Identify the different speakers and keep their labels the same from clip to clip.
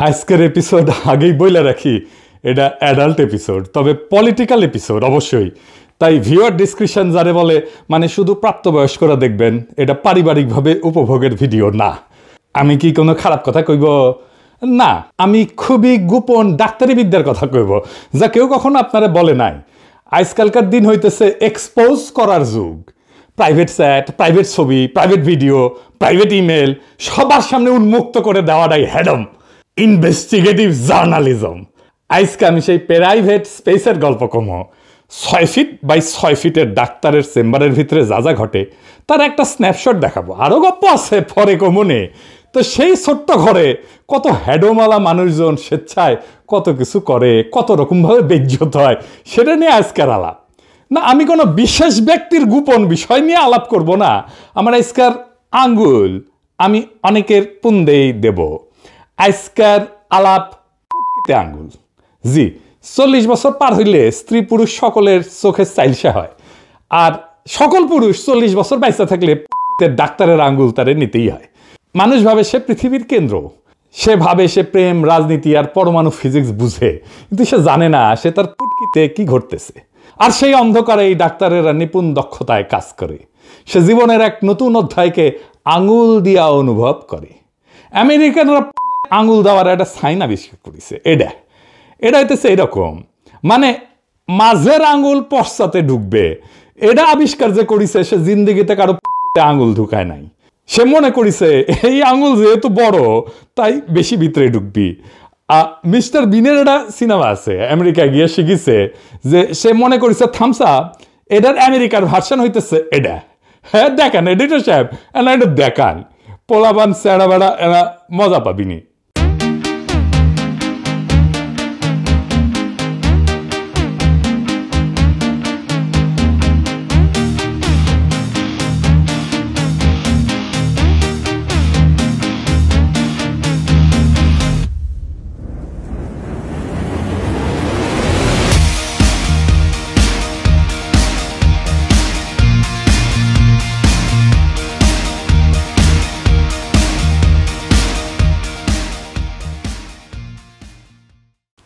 Speaker 1: আজকের এপিসোড আগেই বইলা রাখি, এটা অ্যাডাল্ট এপিসোড, তবে পলিটিক্যাল এপিসোড অবশ্যই। তাই ভিউয়ার ডিসক্রিপশন যারে বলে মানে শুধু প্রাপ্তবয়স্করা দেখবেন, এটা পারিবারিকভাবে উপভোগের ভিডিও না। আমি কি কোনো খারাপ কথা কইব? না, আমি খুবই গোপন ডাক্তারি বিদ্যার কথা কইব, যা কেউ কখনো আপনারা বলে নাই। আজকালকার দিন হইতেছে এক্সপোজ করার যুগ। প্রাইভেট চ্যাট, প্রাইভেট ছবি, প্রাইভেট ভিডিও, প্রাইভেট ইমেল সবার সামনে উন্মুক্ত করে দেওয়াটাই হ্যাডম ইনভেস্টিগেটিভ জার্নালিজম। আজকে আমি সেই প্রাইভেট স্পেসের গল্প কমো। 6 ফিট বাই 6 ফিটের ডাক্তারের চেম্বারের ভিতরে যা যা ঘটে তার একটা স্ন্যাপশট দেখাবো। আরও গল্প আছে পরে কমনে। তো সেই ছোট্ট ঘরে কত হ্যাডোমালা মানুষজন স্বেচ্ছায় কত কিছু করে, কত রকমভাবে বেজ্জত হয়, সেটা নিয়ে আজকের আলাপ না। আমি কোনো বিশেষ ব্যক্তির গোপন বিষয় নিয়ে আলাপ করব না। আমার আজকের আঙ্গুল আমি অনেকের পুন্দেই দেব। আজকের আলাপ পুটকিতে আঙ্গুল। জি, 40 বছর পার হইলে স্ত্রী পুরুষ সকলের চোখের চাইলসা হয়, আর সকল পুরুষ 40 বছর বাইসা থাকলে ডাক্তারের আঙ্গুল তারে নিতেই হয়। মানুষ ভাবে সে পৃথিবীর কেন্দ্র, সে ভাবে সে প্রেম, রাজনীতি আর পরমাণু ফিজিক্স বুঝে, কিন্তু সে জানে না সে তার পুটকিতে কি ঘটতেছে। আর সেই অন্ধকারে এই ডাক্তারেরা নিপুণ দক্ষতায় কাজ করে। সে জীবনের এক নতুন অধ্যায়কে আঙুল দিয়া অনুভব করে। আমেরিকানরা আঙুল দেওয়ার একটা সাইন আবিষ্কার করেছে। এটা হইতেছে এরকম, মানে মাঝের আঙুল পশ্চাতে ঢুকবে। এটা আবিষ্কার যে করেছে সে জিন্দিগিতে কারো আঙুল ঢুকায় নাই। সে মনে করেছে এই আঙুল যেহেতু বড় তাই বেশি ভিতরে ঢুকবি। মিস্টার বিনের একটা সিনেমা আছে, আমেরিকায় গিয়ে শিখেছে যে সে মনে করেছে থামস আপ এটার আমেরিকার ভার্সন হইতেছে এটা। হ্যাঁ দেখান এডিটর সাহেব, এটা দেখান, পোলাবান স্যাড়া বেড়া এরা মজা পাবিনি।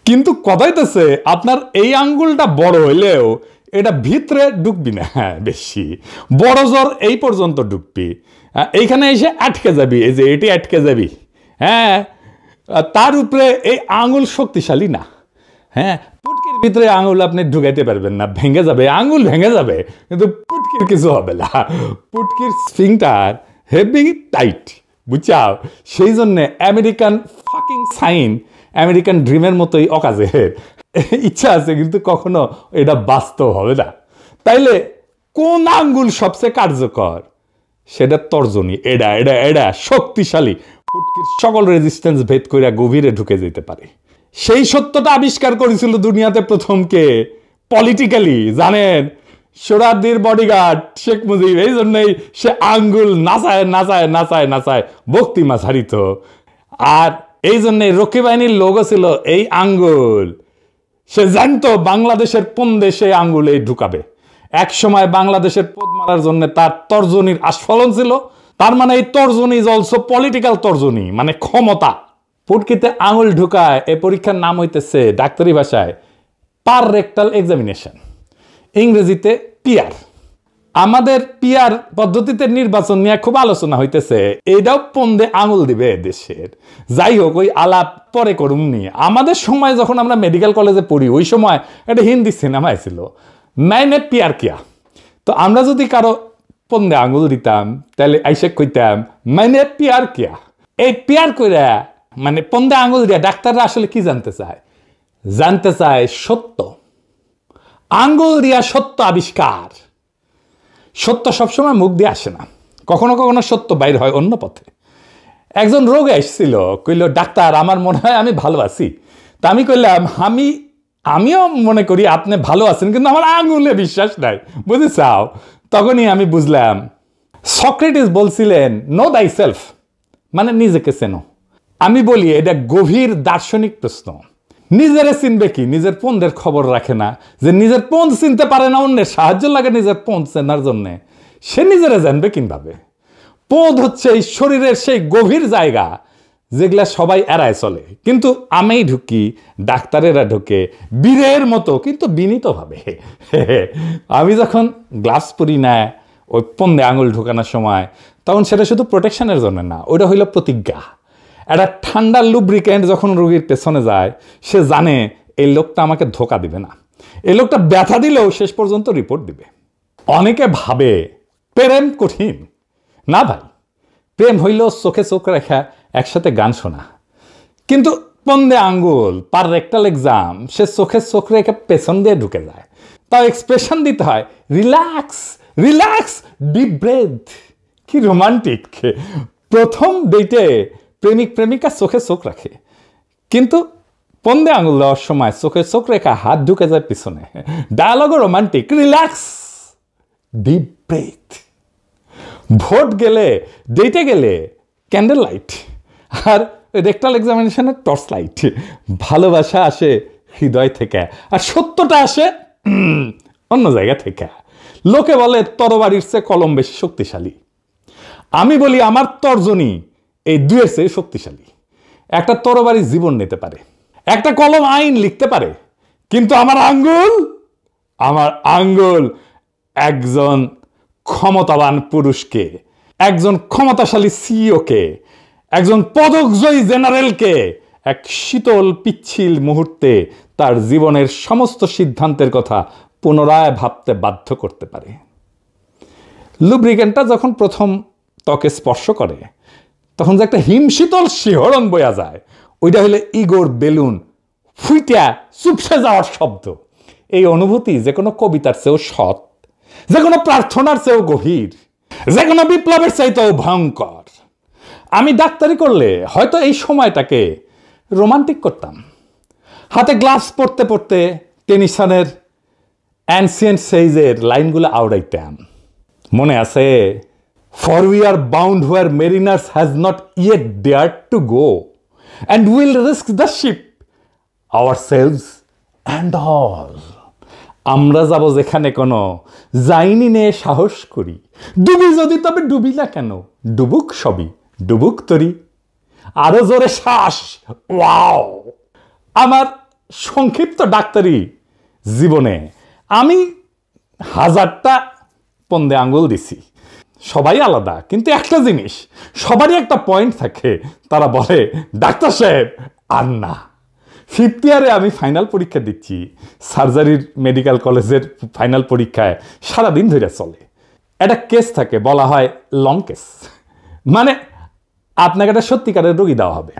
Speaker 1: কিন্তু কথা হইতেছে আপনার এই আঙ্গুলটা বড় হইলেও এটা ভিতরে ঢুকবি না। হ্যাঁ, বেশি বড় জোর এই পর্যন্ত ঢুকবি, এইখানে এসে আটকে যাবি, এই যে এটি আটকে যাবি। হ্যাঁ, তার উপরে এই আঙ্গুল শক্তিশালী না। হ্যাঁ, পুটকির ভিতরে আঙুল আপনি ঢুকাইতে পারবেন না, ভেঙে যাবে, আঙুল ভেঙে যাবে, কিন্তু পুটকির কিছু হবে না। পুটকির স্ফিংটার হেভি টাইট, বুঝছাও? সেই জন্যে আমেরিকান ফাকিং সাইন, আমেরিকান ড্রিমের মতোই অকাজের ইচ্ছা আছে, কিন্তু কখনো এটা বাস্তব হবে না। তাইলে কোন আঙ্গুল সবচেয়ে কার্যকর? সেটা তর্জনী। এটা শক্তিশালী, পুটকির সকল রেজিস্ট্যান্স ভেদ করে গভীরে ঢুকে যেতে পারে। সেই সত্যটা আবিষ্কার করেছিল দুনিয়াতে প্রথম কে? পলিটিক্যালি জানেন, সোহরাওয়ার্দীর বডিগার্ড শেখ মুজিব। এই জন্যই সে আঙ্গুল নাচায় নাচায় নাচায় নাচায় বক্তিমা ছাড়িত। আর এই জন্যে রক্ষী বাহিনীর লোগো ছিল এই আঙ্গুল। সে জানতো বাংলাদেশের কোন দেশে আঙ্গুলে ঢুকাবে। এক সময় বাংলাদেশের পদ মারার জন্য তার তর্জনীর আস্ফলন ছিল। তার মানে এই তর্জনী ইজ অলসো পলিটিক্যাল তর্জনী, মানে ক্ষমতা। পুটকিতে আঙুল ঢুকায় এই পরীক্ষার নাম হইতেছে ডাক্তারি ভাষায় পার রেক্টাল এক্সামিনেশন, ইংরেজিতে পিআর। আমাদের পিআর পদ্ধতিতে নির্বাচন নিয়ে খুব আলোচনা হইতেছে, এইটাও পন্দে আঙুল দিবে দেশের। যাই হোক, ওই আলাপ পরে করুন নি। আমাদের সময় যখন আমরা মেডিকেল কলেজে পড়ি ওই সময় একটা হিন্দি সিনেমা ছিল মাইনে পিয়ার কিয়া। তো আমরা যদি কারো পন্দে আঙুল দিতাম তাহলে আইসে কইতাম মাইনে পিয়ার কিয়া। এই পিয়ার কইরা মানে পন্দে আঙুল দিয়া ডাক্তাররা আসলে কি জানতে চায়? জানতে চায় সত্য। আঙ্গুল দিয়া সত্য আবিষ্কার। সত্য সবসময় মুখ দিয়ে আসে না, কখনো কখনো সত্য বাইর হয় অন্য পথে। একজন রোগে আসছিল, কইল ডাক্তার আমার মনে হয় আমি ভালো আছি। তা আমি কইলাম আমিও মনে করি আপনি ভালো আছেন, কিন্তু আমার আঙুলে বিশ্বাস নাই, বুঝেছাও? তখনই আমি বুঝলাম সক্রেটিস বলছিলেন নো দাই সেলফ, মানে নিজেকে চেনো। আমি বলি এটা গভীর দার্শনিক প্রশ্ন। নিজেরে চিনবে কি? নিজের পন্দের খবর রাখে না, যে নিজের পন্দ চিনতে পারে না, অন্যের সাহায্য লাগে নিজের পন্দ চেনার জন্যে, সে নিজেরা জানবে কিভাবে? পদ হচ্ছে এই শরীরের সেই গভীর জায়গা যেগুলা সবাই এড়ায় চলে, কিন্তু আমি ঢুকি, ডাক্তারেরা ঢুকে বীরের মতো, কিন্তু বিনীতভাবে। আমি যখন গ্লাভস পরি না ওই পন্দে আঙুল ঢুকানোর সময়, তখন সেটা শুধু প্রোটেকশনের জন্য না, ওইটা হইল প্রতিজ্ঞা। একটা ঠান্ডা লুব্রিকেন্ট যখন রোগীর পেছনে যায়, সে জানে এই লোকটা আমাকে ধোকা দিবে না, এই লোকটা ব্যথা দিলেও শেষ পর্যন্ত রিপোর্ট দিবে। অনেকে ভাবে প্রেম কঠিন। না ভাই, প্রেম হইল চোখে চোখ রেখা, একসাথে গান শোনা। কিন্তু পন্দে আঙ্গুল পার রেক্টাল এক্সাম, সে চোখে চোখ রেখে পেছন দিয়ে ঢুকে যায়। তাও এক্সপ্রেশন দিতে হয়, রিল্যাক্স রিল্যাক্স, ডিপ ব্রেথ। কি রোমান্টিক! প্রথম ডেটে প্রেমিক প্রেমিকা চোখে চোখ রাখে, কিন্তু পন্দে আঙুল দেওয়ার সময় চোখে চোখ রেখা হাত ঢুকে যায় পিছনে। ডায়ালগও রোমান্টিক, রিল্যাক্স, ডিপ ব্রেথ। ভোট গেলে, ডেটে গেলে ক্যান্ডেল লাইট, আর রেক্টাল এক্সামিনেশনের টর্চ লাইট। ভালোবাসা আসে হৃদয় থেকে, আর সত্যটা আসে অন্য জায়গা থেকে। লোকে বলে তরবারির চেয়ে কলম বেশি শক্তিশালী। আমি বলি আমার তর্জনী এই দুয়ের চেয়ে শক্তিশালী। একটা তরবারি জীবন নিতে পারে, একটা কলম আইন লিখতে পারে, কিন্তু আমার আঙ্গুল একজন ক্ষমতাবান পুরুষকে, একজন ক্ষমতাশালী সিইওকে, একজন পদকজয়ী জেনারেলকে এক শীতল পিচ্ছিল মুহূর্তে তার জীবনের সমস্ত সিদ্ধান্তের কথা পুনরায় ভাবতে বাধ্য করতে পারে। লুব্রিকেন্টটা যখন প্রথম ত্বকে স্পর্শ করে, তখন যে একটা হিমশীতল শিহরণ বয়া যায়, ওইটা হলে ইগোর বেলুন ফুইটা চুপসে যাওয়ার শব্দ। এই অনুভূতি যে কোনো কবিতার চেয়েও সৎ, যে কোনো প্রার্থনার চেয়েও গভীর, যে কোনো বিপ্লবের চাইতেও ভয়ঙ্কর। আমি ডাক্তারি করলে হয়তো এই সময়টাকে রোমান্টিক করতাম। হাতে গ্লাভস পরতে পরতে টেনিসনের অ্যানসিয়েন্ট সেইজের লাইনগুলো আওড়াইতাম। মনে আছে, for we are bound where Mariners has not yet ডেয়ার্ড to go, and will risk the ship ourselves and all. আমরা যাব যেখানে কোনো যাইনি নে সাহস করি, ডুবি যদি তবে ডুবি না কেন, ডুবুক সবই ডুবুক তরি। আরো জোরে শ্বাস। ওয়াও! আমার সংক্ষিপ্ত ডাক্তারি জীবনে আমি 1000টা পন্দে আঙ্গুল দিছি। সবাই আলাদা, কিন্তু একটা জিনিস, সবারই একটা পয়েন্ট থাকে। তারা বলে, ডাক্তার সাহেব আর না। 5th ইয়ারে আমি ফাইনাল পরীক্ষা দিচ্ছি। সার্জারির মেডিকেল কলেজের ফাইনাল পরীক্ষায় সারাদিন ধরে চলে। একটা কেস থাকে, বলা হয় লং কেস। মানে আপনাকে একটা সত্যিকারের রোগী দেওয়া হবে,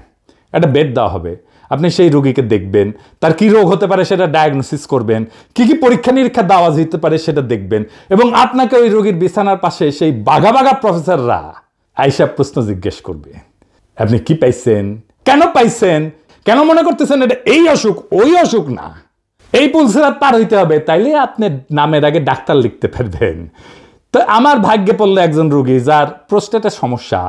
Speaker 1: একটা বেড দেওয়া হবে, আপনি সেই রোগীকে দেখবেন, তার কি রোগ হতে পারে সেটা ডায়াগনোসিস করবেন, কি কি পরীক্ষা নিরীক্ষা দেওয়া যেতে পারে সেটা দেখবেন, এবং আপনাকে ওই রোগীর বিছানার পাশে সেই বাঘা বাঘা প্রফেসররা আইসা প্রশ্ন জিজ্ঞেস করবে, আপনি কি পাইছেন, কেন পাইছেন, কেন মনে করতেছেন এটা এই অসুখ ওই অসুখ না। এই পুলসেরাত পার হইতে হবে, তাইলে আপনি নামের আগে ডাক্তার লিখতে পারবেন। তো আমার ভাগ্যে পড়লো একজন রোগী যার প্রোস্টেটের সমস্যা।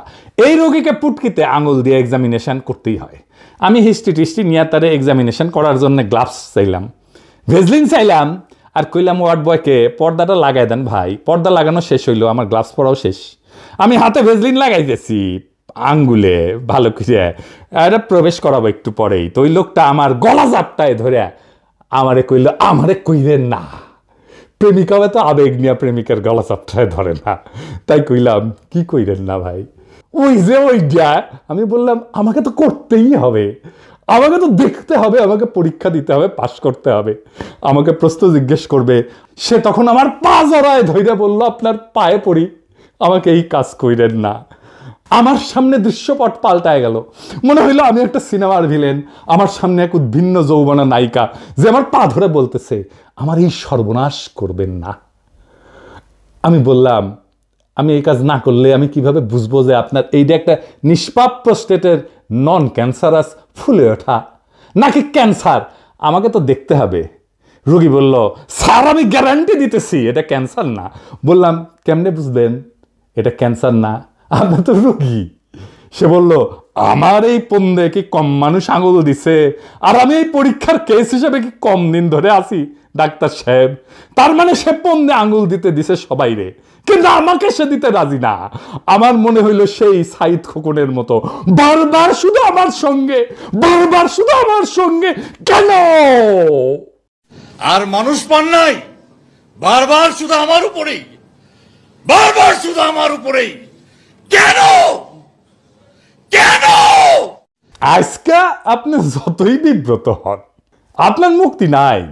Speaker 1: এই রোগীকে পুটকিতে আঙুল দিয়ে এক্সামিনেশন করতেই হয়। আমি হিস্ট্রি টিস্ট্রি নিয়ে তারে এক্সামিনেশন করার জন্য গ্লাভস চাইলাম, ভেজলিন চাইলাম, আর কইলাম ওয়ার্ড বয়কে পর্দাটা লাগাই দেন ভাই। পর্দা লাগানো শেষ হইলো, আমার গ্লাভস পরাও শেষ। আমি হাতে ভেজলিন লাগাইতেছি আঙ্গুলে ভালো করে, এটা প্রবেশ করাবো একটু পরেই। তো ওই লোকটা আমার গলা জাপটায় ধরে আমারে কইল, আমারে কইলেন না। প্রেমিকা তো আবেগ নিয়ে প্রেমিকার গলা চাপটায় ধরে না। তাই কইলাম, কি কইলেন না ভাই? ওই যে ওইটা। আমি বললাম, আমাকে তো করতেই হবে, আমাকে তো দেখতে হবে, আমাকে পরীক্ষা দিতে হবে, পাশ করতে হবে, আমাকে প্রশ্ন জিজ্ঞেস করবে। সে তখন আমার পা জড়ায় ধইরা বলল, আপনার পায়ে পড়ি, আমাকে এই কাজ কইলেন না। আমার সামনে দৃশ্যপট পাল্টায় গেল। মনে হইলো আমি একটা সিনেমার ভিলেন, আমার সামনে এক উদ্ভিন্ন যৌবনা নায়িকা যে আমার পা ধরে বলতেছে, আমার এই সর্বনাশ করবেন না। আমি বললাম, আমি এই কাজ না করলে আমি কিভাবে বুঝবো যে আপনার এইটা একটা নিষ্পাপ প্রোস্টেটের নন ক্যান্সারাস ফুলে ওঠা নাকি ক্যান্সার, আমাকে তো দেখতে হবে। রোগী বলল, স্যার আমি গ্যারান্টি দিতেছি এটা ক্যান্সার না। বললাম, কেমনে বুঝবেন এটা ক্যান্সার না? আপনার তো রোগী। সে বলল, আমার এই পন্দে কি কম মানুষ আঙুল দিছে, আর আমি এই পরীক্ষার কেস হিসেবে কি কম দিন ধরে আছি ডাক্তার সাহেব। তার মানে সে পন্দে আঙ্গুল দিতে দিছে সবাই রে, কিন্তু আমাকে সে দিতে রাজি না। আমার মনে হইল সেই সাইদ খোকনের মতো, বারবার শুধু আমার সঙ্গে, বারবার শুধু আমার সঙ্গে, কেন?
Speaker 2: আর মানুষ পান নাই, বারবার শুধু আমার উপরেই, বারবার শুধু আমার উপরেই, কেন কেন?
Speaker 1: আজকে আপনি যতই বিব্রত হন, আপনার মুক্তি নাই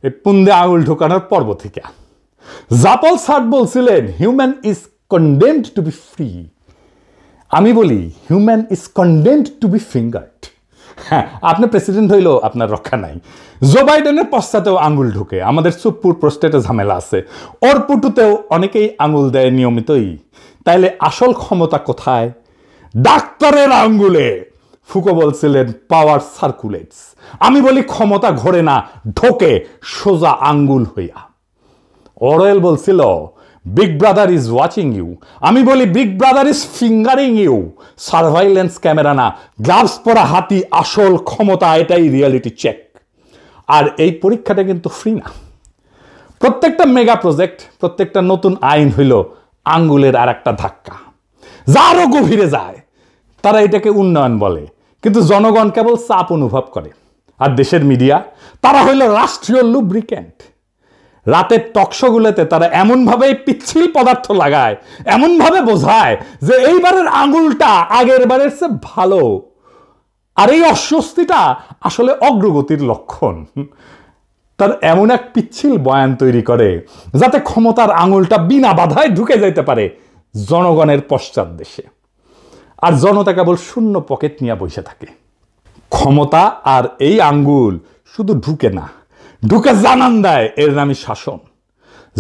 Speaker 1: এই পুন্দে আঙুল ঢোকানোর পর্ব থেকে। জাপল সার্ট বলছিলেন human is condemned to be free. আমি বলি human is condemned to be fingered. হ্যাঁ, আপনি প্রেসিডেন্ট হইলেও আপনার রক্ষা নাই। জো বাইডেনের পশ্চাতেও আঙুল ঢুকে, আমাদের সুপ্পুর প্রস্টেটে ঝামেলা আছে, ওর পুটুতেও অনেকেই আঙুল দেয় নিয়মিতই। তাইলে আসল ক্ষমতা কোথায়? ডাক্তারের আঙ্গুলে। ফুকো বলছিলেন পাওয়ার সার্কুলেটস। আমি বলি ক্ষমতা ঘোরে না, ঢোকে সোজা আঙ্গুল হইয়া। অরওয়েল বলছিল big brother is watching you. আমি বলি big brother is fingering you. Surveillance camera না, গ্লাভস পরা হাতি আসল ক্ষমতা, এটাই রিয়ালিটি চেক। আর এই পরীক্ষাটা কিন্তু ফ্রি না। প্রত্যেকটা মেগা প্রজেক্ট, প্রত্যেকটা নতুন আইন হইল আঙ্গুলের আর একটা ধাক্কা, যা আরো গভীরে যায়। তারা এটাকে উন্নয়ন বলে, কিন্তু জনগণ কেবল চাপ অনুভব করে। আর দেশের মিডিয়া, তারা হইল রাষ্ট্রীয় লুব্রিক্যান্ট। রাতের টকশোগুলোতে তারা এমনভাবে পিচ্ছিল পদার্থ লাগায়, এমনভাবে বোঝায় যে এইবারের আঙুলটা আগের বারের চেয়ে ভালো। আর এই অস্বস্তিটা আসলে অগ্রগতির লক্ষণ। তার এমন এক পিচ্ছিল বয়ান তৈরি করে যাতে ক্ষমতার আঙুলটা বিনা বাধায় ঢুকে যেতে পারে জনগণের পশ্চাৎ দেশে। আর জনতা কেবল শূন্য পকেট নিয়ে বসে থাকে। ক্ষমতা আর এই আঙ্গুল শুধু ঢুকে না, ঢুকে জানান দেয় এর নামই শাসন।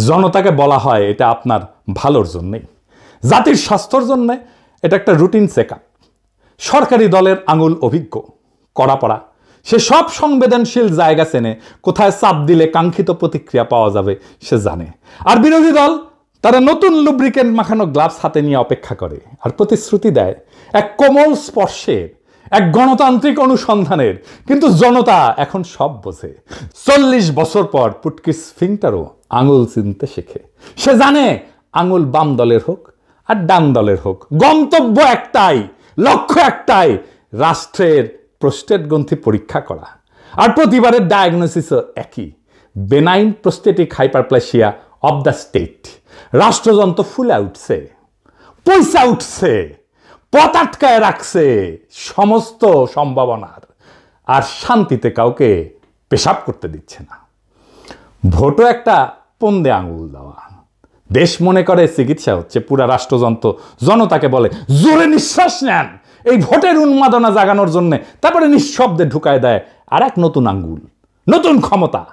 Speaker 1: জনতাকে বলা হয় এটা আপনার ভালোর জন্যেই, জাতির স্বাস্থ্যর জন্যে এটা একটা রুটিন চেক আপ। সরকারি দলের আঙুল অভিজ্ঞ, কড়া পড়া, সে সব সংবেদনশীল জায়গা চেনে, কোথায় চাপ দিলে কাঙ্ক্ষিত প্রতিক্রিয়া পাওয়া যাবে সে জানে। আর বিরোধী দল, তারা নতুন লুব্রিকেন্ট মাখানো গ্লাভস হাতে নিয়ে অপেক্ষা করে আর প্রতিশ্রুতি দেয় এক কোমল স্পর্শের, এক গণতান্ত্রিক অনুসন্ধানের। কিন্তু জনতা এখন সব বোঝে। 40 বছর পর পুটকিস ফিংটারও আঙুল চিনতে শেখে। সে জানে আঙুল বাম দলের হোক আর ডান দলের হোক, গন্তব্য একটাই, লক্ষ্য একটাই, রাষ্ট্রের প্রোস্টেট গ্রন্থি পরীক্ষা করা। আর প্রতিবারের ডায়াগনোসিসও একই, benign prostatic hyperplasia of the state. রাষ্ট্রযন্ত্র ফুলে উঠছে, পয়সা উঠছে, পথ আটকায় রাখছে সমস্ত সম্ভাবনার, আর শান্তিতে কাউকে পেশাব করতে দিচ্ছে না। ভোটও একটা পন্দে আঙুল দেওয়া। দেশ মনে করে চিকিৎসা হচ্ছে, পুরা রাষ্ট্রযন্ত্র জনতাকে বলে জোরে নিঃশ্বাস নেন এই ভোটের উন্মাদনা জাগানোর জন্য, তারপরে নিঃশব্দে ঢুকায় দেয় আর এক নতুন আঙ্গুল, নতুন ক্ষমতা।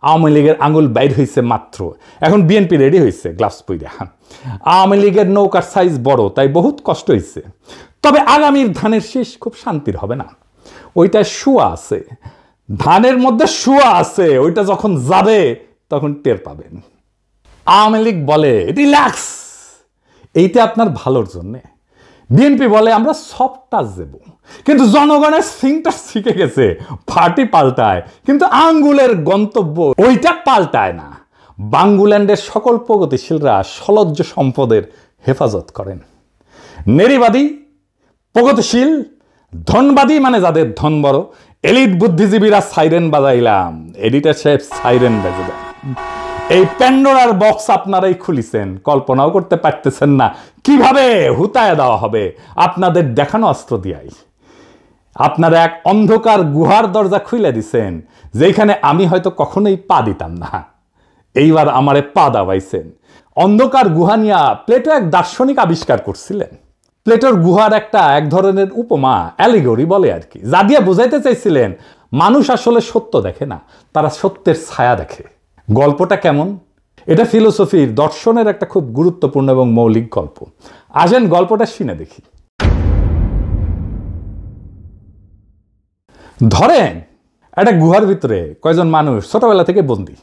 Speaker 1: আওয়ামী লীগের আঙুল বাইর হয়েছে মাত্র, এখন বিএনপি রেডি হয়েছে গ্লাভস পইরা। আওয়ামী লীগের নৌকার সাইজ বড়, তাই বহুত কষ্ট হয়েছে। তবে আগামীর ধানের শীষ খুব শান্তির হবে না। ওইটা শুয়া আছে, ধানের মধ্যে শুয়া আছে, ওইটা যখন যাবে তখন টের পাবেন। আওয়ামী লীগ বলে রিল্যাক্স, এইটা আপনার ভালোর জন্যে। বিএনপি বলে আমরা সফট টাচ দেব, কিন্তু জনগণের সিংটা শিখে গেছে। পার্টি পাল্টায় কিন্তু আঙ্গুলের গন্তব্য ওইটা পাল্টায় না। বাঙ্গুল্যান্ডের সকল প্রগতিশীলরা সলজ্জ সম্পদের হেফাজত করেন। নেরিবাদী, প্রগতিশীল, ধনবাদী মানে যাদের ধন বড়, এলিট বুদ্ধিজীবীরা সাইরেন বাজাইলাম, এডিটর সাহেব সাইরেন বেজে দেন। এই প্যান্ডোরার বক্স আপনারাই খুলিছেন, কল্পনাও করতে পারতেছেন না কিভাবে হুতায় দেওয়া হবে আপনাদের দেখানো অস্ত্র দিয়াই। আপনারা এক অন্ধকার গুহার দরজা খুলে দিছেন, যেখানে আমি হয়তো কখনোই পা দিতাম না। এইবার আমারে পা দাবাইছেন। অন্ধকার গুহা নিয়া প্লেটো এক দার্শনিক আবিষ্কার করছিলেন। প্লেটোর গুহার এক ধরনের উপমা, অ্যালিগরি বলে আর কি, যা দিয়ে বোঝাইতে চাইছিলেন মানুষ আসলে সত্য দেখে না, তারা সত্যের ছায়া দেখে। গল্পটা কেমন? এটা ফিলোসফির, দর্শনের একটা খুব গুরুত্বপূর্ণ এবং মৌলিক গল্প। আসেন গল্পটা শুনে দেখি। ধরেন একটা গুহার ভিতরে কয়জন মানুষ ছোটবেলা থেকে বন্দী,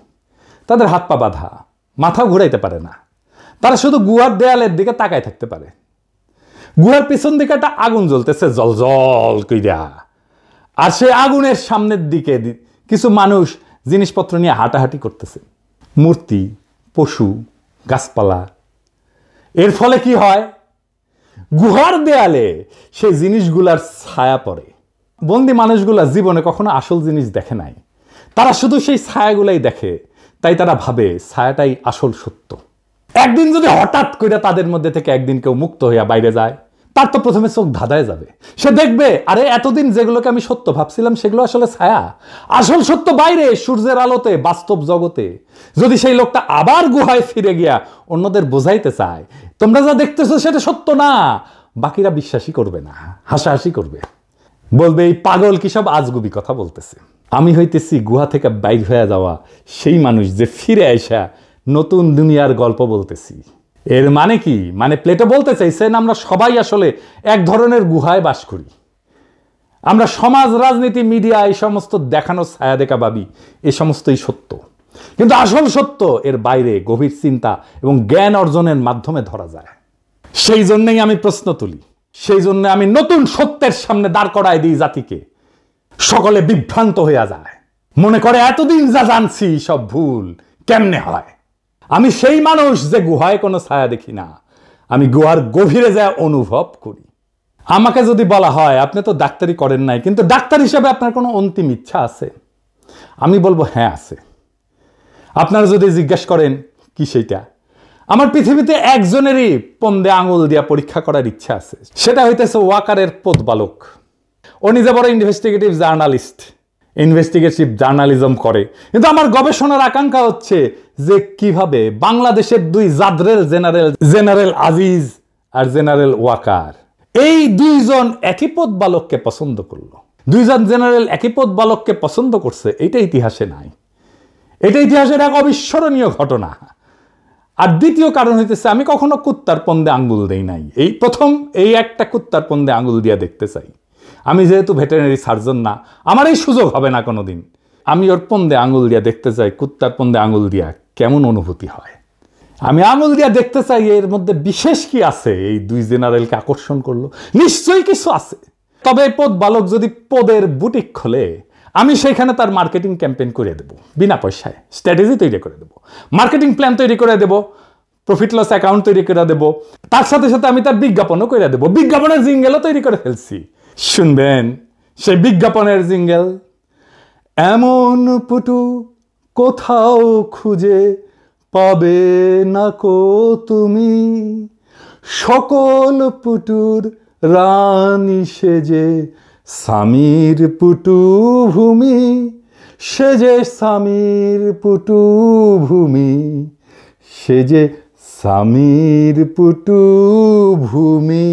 Speaker 1: তাদের হাত পা বাঁধা, মাথাও ঘুরাইতে পারে না। তারা শুধু গুহার দেয়ালের দিকে তাকায় থাকতে পারে। গুহার পিছন দিকে একটা আগুন জ্বলতেছে জল জল কইরা, আর সেই আগুনের সামনের দিকে কিছু মানুষ জিনিসপত্র নিয়ে হাঁটাহাঁটি করতেছে, মূর্তি, পশু, গাছপালা। এর ফলে কি হয়? গুহার দেয়ালে সেই জিনিসগুলার ছায়া পড়ে। বন্দি মানুষগুলা জীবনে কখনো আসল জিনিস দেখে নাই, তারা শুধু সেই ছায়াগুলাই দেখে, তাই তারা ভাবে ছায়াটাই আসল সত্য। একদিন যদি হঠাৎ করে তাদের মধ্যে থেকে একদিন কেউ মুক্ত হইয়া বাইরে যায়, তার তো প্রথমে চোখ ধাঁধায় যাবে। সে দেখবে, আরে এতদিন যেগুলোকে আমি সত্য ভাবছিলাম সেগুলো আসলে ছায়া, আসল সত্য বাইরে সূর্যের আলোতে বাস্তব জগতে। যদি সেই লোকটা আবার গুহায় ফিরে গিয়া অন্যদের বোঝাইতে চায় তোমরা যা দেখতেছো সেটা সত্য না, বাকিরা বিশ্বাসই করবে না, হাসাহাসি করবে, বলবে এই পাগল কি সব আজগুবি কথা বলতেছে। আমি হইতেছি গুহা থেকে বাইর হয়ে যাওয়া সেই মানুষ যে ফিরে আইসা নতুন দুনিয়ার গল্প বলতেছি। এর মানে কি? মানে প্লেটো বলতে চাইছেন আমরা সবাই আসলে এক ধরনের গুহায় বাস করি। আমরা সমাজ, রাজনীতি, মিডিয়া এই সমস্ত দেখানো ছায়া দেখা ভাবি এ সমস্তই সত্য, কিন্তু আসল সত্য এর বাইরে গভীর চিন্তা এবং জ্ঞান অর্জনের মাধ্যমে ধরা যায়। সেই জন্যই আমি প্রশ্ন তুলি, সেই জন্য আমি নতুন সত্যের সামনে দাঁড় করায় দিই জাতিকে। সকলে বিভ্রান্ত হইয়া যায়, মনে করে এতদিন যা জানছি সব ভুল, কেমনে হয়? আমি সেই মানুষ যে গুহায় কোনো ছায়া দেখি না, আমি গুহার গভীরে যা অনুভব করি। আমাকে যদি বলা হয় আপনি তো ডাক্তারি করেন নাই, কিন্তু ডাক্তার হিসেবে আপনার কোনো অন্তিম ইচ্ছা আছে? আমি বলবো হ্যাঁ আছে। আপনারা যদি জিজ্ঞেস করেন কি সেইটা, আমার পৃথিবীতে একজনেরই পন্দে আঙুল দিয়া পরীক্ষা করার ইচ্ছা আছে, সেটা হইতেছে ওয়াকারের পথবালক। ও নিজে বড় ইনভেস্টিগেটিভ জার্নালিস্ট, ইনভেস্টিগেটিভ জার্নালিজম করে, কিন্তু আমার গবেষণার আকাঙ্ক্ষা হচ্ছে যে কিভাবে বাংলাদেশের দুই জাদরেল জেনারেল আজিজ আর জেনারেল ওয়াকার, এই দুইজন একই পথ বালককে পছন্দ করলো। দুইজন জেনারেল একই পথ বালককে পছন্দ করছে, এটা ইতিহাসে নাই, এটা ইতিহাসের এক অবিস্মরণীয় ঘটনা। আর দ্বিতীয় কারণ হইতেছে আমি কখনো কুত্তার পন্দে আঙ্গুল দেই নাই, এই প্রথম এই একটা কুত্তার পন্দে আঙ্গুল দিয়া দেখতে চাই। আমি যেহেতু ভেটেরিনারি সার্জন না, আমার এই সুযোগ হবে না কোনোদিন। আমি ওর পন্দে আঙুল দিয়া দেখতে চাই, কুত্তার পন্দে আঙুল দিয়া কেমন অনুভূতি হয়। আমি আঙুল দিয়া দেখতে চাই এর মধ্যে বিশেষ কি আছে এই দুই জেনারেলকে আকর্ষণ করলো। নিশ্চয়ই কিছু আছে। তবে পদ বালক যদি পদের বুটিক খোলে, আমি সেখানে তার মার্কেটিং ক্যাম্পেইন করে দেবো বিনা পয়সায়, স্ট্র্যাটেজি তৈরি করে দেবো, মার্কেটিং প্ল্যান তৈরি করে দেবো, প্রফিট লস অ্যাকাউন্ট তৈরি করে দেবো, তার সাথে সাথে আমি তার বিজ্ঞাপনও করে দেবো, বিজ্ঞাপনের জিঙ্গেলও তৈরি করে ফেলছি। শুনবেন সেই বিজ্ঞাপনের জিঙ্গেল, এমন পুটু কোথাও খুঁজে পাবে না কো তুমি, সকল পুটুর রানী সেজে স্বামীর পুটু ভূমি, সেজে স্বামীর পুটু ভূমি, সেজে স্বামীর পুটু ভূমি।